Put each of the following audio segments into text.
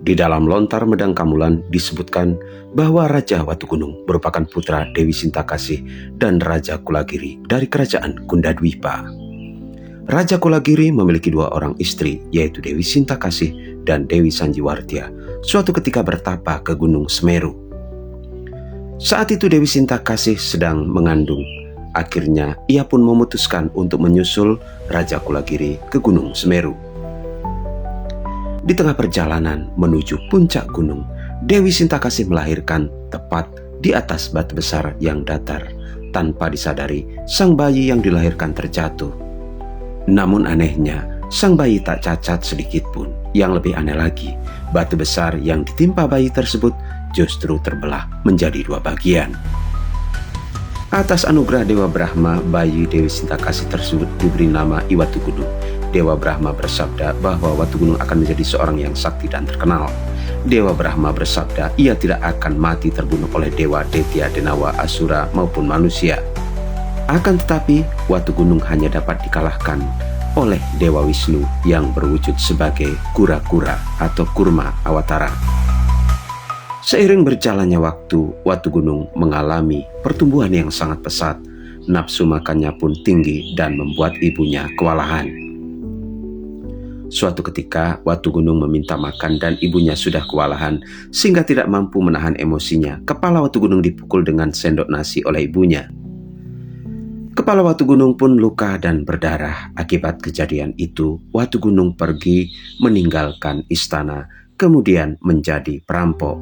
Di dalam Lontar Medang Kamulan disebutkan bahwa Raja Watu Gunung merupakan putra Dewi Sintakasih dan Raja Kulagiri dari kerajaan Kundadwipa. Raja Kulagiri memiliki dua orang istri, yaitu Dewi Sintakasih dan Dewi Sanjiwartia, suatu ketika bertapa ke Gunung Semeru. Saat itu Dewi Sintakasih sedang mengandung. Akhirnya ia pun memutuskan untuk menyusul Raja Kulagiri ke Gunung Semeru. Di tengah perjalanan menuju puncak gunung, Dewi Sintakasih melahirkan tepat di atas batu besar yang datar. Tanpa disadari, sang bayi yang dilahirkan terjatuh. Namun anehnya, sang bayi tak cacat sedikit pun. Yang lebih aneh lagi, batu besar yang ditimpa bayi tersebut justru terbelah menjadi dua bagian. Atas anugerah Dewa Brahma, bayi Dewi Sintakasih tersebut diberi nama Iwatu Gunung. Dewa Brahma bersabda bahwa Watu Gunung akan menjadi seorang yang sakti dan terkenal. Dewa Brahma bersabda ia tidak akan mati terbunuh oleh Dewa Detya, Denawa, Asura maupun manusia. Akan tetapi Watu Gunung hanya dapat dikalahkan oleh Dewa Wisnu yang berwujud sebagai kura-kura atau kurma awatara. Seiring berjalannya waktu, Watu Gunung mengalami pertumbuhan yang sangat pesat. Nafsu makannya pun tinggi dan membuat ibunya kewalahan. Suatu ketika, Watu Gunung meminta makan dan ibunya sudah kewalahan sehingga tidak mampu menahan emosinya. Kepala Watu Gunung dipukul dengan sendok nasi oleh ibunya. Kepala Watu Gunung pun luka dan berdarah. Akibat kejadian itu, Watu Gunung pergi meninggalkan istana, kemudian menjadi perampok.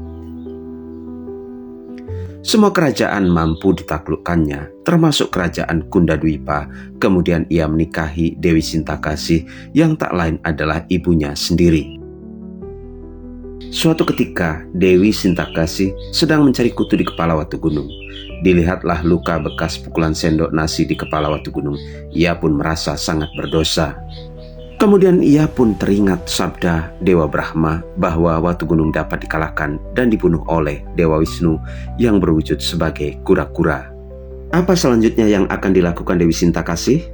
Semua kerajaan mampu ditaklukkannya, termasuk kerajaan Kundadwipa. Kemudian ia menikahi Dewi Sintakasih yang tak lain adalah ibunya sendiri. Suatu ketika Dewi Sintakasih sedang mencari kutu di kepala Watu Gunung. Dilihatlah luka bekas pukulan sendok nasi di kepala Watu Gunung. Ia pun merasa sangat berdosa. Kemudian ia pun teringat sabda Dewa Brahma bahwa Watu Gunung dapat dikalahkan dan dibunuh oleh Dewa Wisnu yang berwujud sebagai kura-kura. Apa selanjutnya yang akan dilakukan Dewi Sintakasih?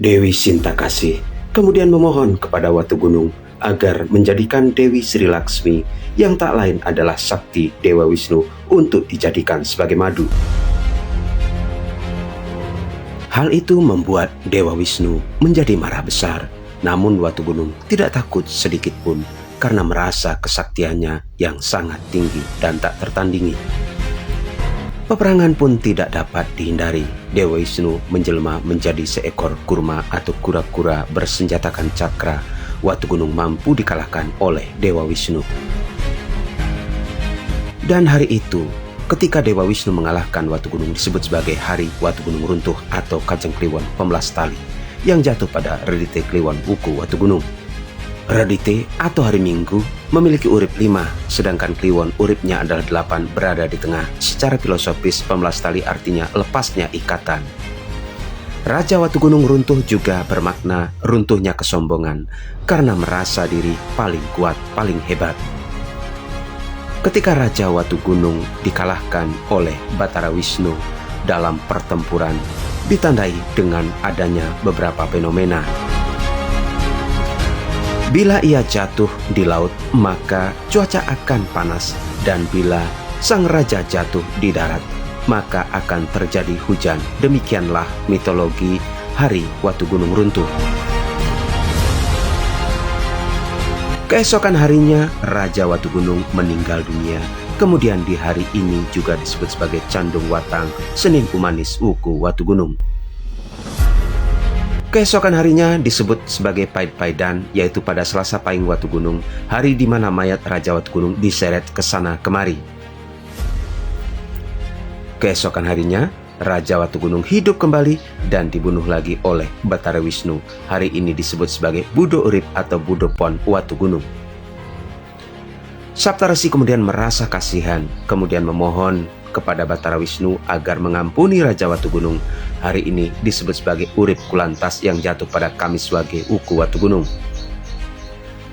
Dewi Sintakasih kemudian memohon kepada Watu Gunung agar menjadikan Dewi Sri Laksmi yang tak lain adalah sakti Dewa Wisnu untuk dijadikan sebagai madu. Hal itu membuat Dewa Wisnu menjadi marah besar. Namun Watu Gunung tidak takut sedikit pun karena merasa kesaktiannya yang sangat tinggi dan tak tertandingi. Peperangan pun tidak dapat dihindari. Dewa Wisnu menjelma menjadi seekor kurma atau kura-kura bersenjatakan cakra. Watu Gunung mampu dikalahkan oleh Dewa Wisnu. Dan hari itu, ketika Dewa Wisnu mengalahkan Watu Gunung disebut sebagai Hari Watu Gunung Runtuh atau Kajeng Kliwon Pembelas Tali yang jatuh pada Redite Kliwon Wuku Watu Gunung. Redite atau hari Minggu memiliki urip 5, sedangkan Kliwon uripnya adalah 8 berada di tengah. Secara filosofis, Pembelas Tali artinya lepasnya ikatan. Raja Watu Gunung Runtuh juga bermakna runtuhnya kesombongan karena merasa diri paling kuat, paling hebat. Ketika Raja Watu Gunung dikalahkan oleh Batara Wisnu dalam pertempuran, ditandai dengan adanya beberapa fenomena. Bila ia jatuh di laut, maka cuaca akan panas, dan bila sang raja jatuh di darat, maka akan terjadi hujan. Demikianlah mitologi Hari Watu Gunung Runtuh. Keesokan harinya, Raja Watu Gunung meninggal dunia. Kemudian di hari ini juga disebut sebagai Candung Watang, Senin Umanis Wuku Watu Gunung. Keesokan harinya disebut sebagai Paid Paidan, yaitu pada Selasa Pahing Watu Gunung, hari di mana mayat Raja Watu Gunung diseret ke sana kemari. Keesokan harinya, Raja Watu Gunung hidup kembali dan dibunuh lagi oleh Batara Wisnu. Hari ini disebut sebagai Budo Urip atau Budo Pon Watu Gunung. Saptarsi kemudian merasa kasihan, kemudian memohon kepada Batara Wisnu agar mengampuni Raja Watu Gunung. Hari ini disebut sebagai Urip Kulantas yang jatuh pada Kamis Wage Wuku Watu Gunung.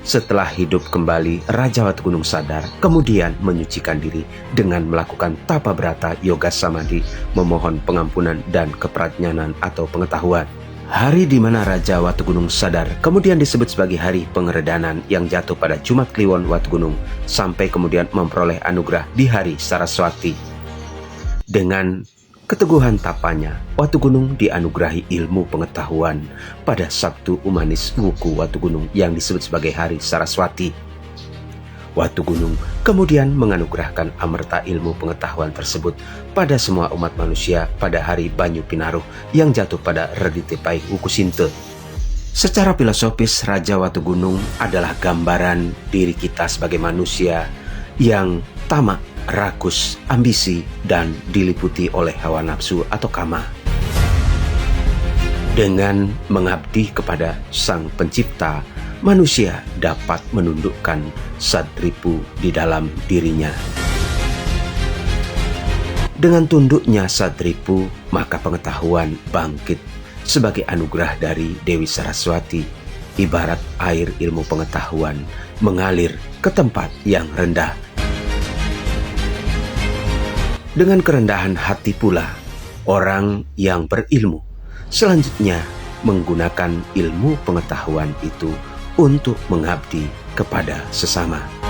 Setelah hidup kembali, Raja Watu Gunung sadar, kemudian menyucikan diri dengan melakukan tapa brata yoga samadhi, memohon pengampunan dan keprajnanan atau pengetahuan. Hari di mana Raja Watugunung sadar kemudian disebut sebagai hari pengeredanan yang jatuh pada Jumat Kliwon Watugunung sampai kemudian memperoleh anugerah di hari Saraswati. Dengan keteguhan tapanya, Watugunung dianugerahi ilmu pengetahuan pada Sabtu Umanis Wuku Watugunung yang disebut sebagai hari Saraswati. Watugunung kemudian menganugerahkan amerta ilmu pengetahuan tersebut pada semua umat manusia pada hari Banyu Pinaruh yang jatuh pada Reditepai Wukusinte. Secara filosofis, Raja Watugunung adalah gambaran diri kita sebagai manusia yang tamak, rakus, ambisi, dan diliputi oleh hawa nafsu atau kama. Dengan mengabdi kepada Sang Pencipta, manusia dapat menundukkan Satripu di dalam dirinya. Dengan tunduknya Satripu, maka pengetahuan bangkit sebagai anugerah dari Dewi Saraswati, ibarat air ilmu pengetahuan mengalir ke tempat yang rendah. Dengan kerendahan hati pula, orang yang berilmu selanjutnya menggunakan ilmu pengetahuan itu untuk mengabdi kepada sesama.